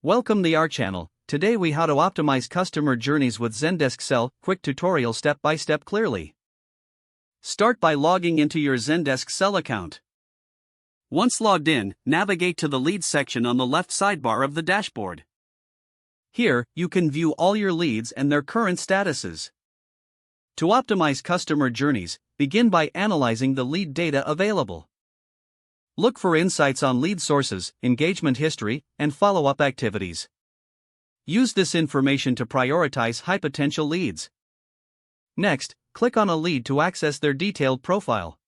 Welcome to our channel. Today we how to optimize customer journeys with Zendesk Sell. Quick tutorial step by step clearly. Start by logging into your Zendesk Sell account. Once logged in, navigate to the leads section on the left sidebar of the dashboard. Here, you can view all your leads and their current statuses. To optimize customer journeys, begin by analyzing the lead data available. Look for insights on lead sources, engagement history, and follow-up activities. Use this information to prioritize high-potential leads. Next, click on a lead to access their detailed profile.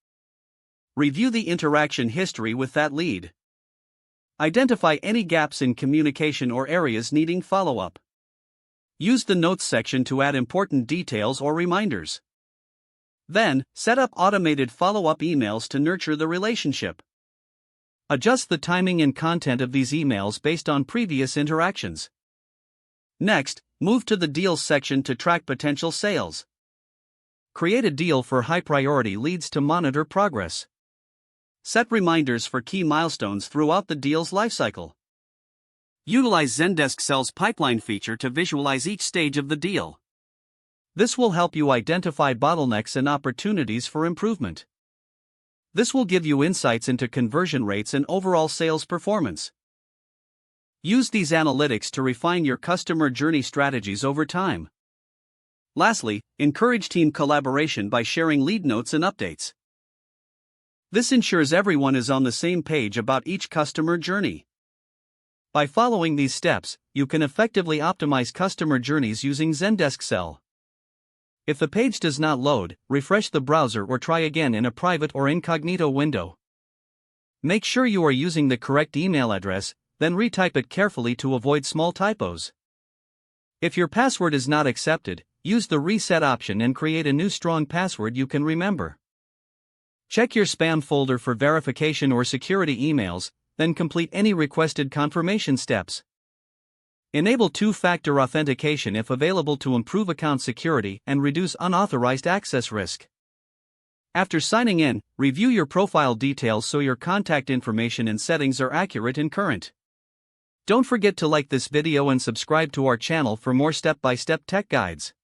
Review the interaction history with that lead. Identify any gaps in communication or areas needing follow-up. Use the notes section to add important details or reminders. Then, set up automated follow-up emails to nurture the relationship. Adjust the timing and content of these emails based on previous interactions. Next, move to the Deals section to track potential sales. Create a deal for high-priority leads to monitor progress. Set reminders for key milestones throughout the deal's lifecycle. Utilize Zendesk Sell's pipeline feature to visualize each stage of the deal. This will help you identify bottlenecks and opportunities for improvement. This will give you insights into conversion rates and overall sales performance. Use these analytics to refine your customer journey strategies over time. Lastly, encourage team collaboration by sharing lead notes and updates. This ensures everyone is on the same page about each customer journey. By following these steps, you can effectively optimize customer journeys using Zendesk Sell. If the page does not load, refresh the browser or try again in a private or incognito window. Make sure you are using the correct email address, then retype it carefully to avoid small typos. If your password is not accepted, use the reset option and create a new strong password you can remember. Check your spam folder for verification or security emails, then complete any requested confirmation steps. Enable two-factor authentication if available to improve account security and reduce unauthorized access risk. After signing in, review your profile details so your contact information and settings are accurate and current. Don't forget to like this video and subscribe to our channel for more step-by-step tech guides.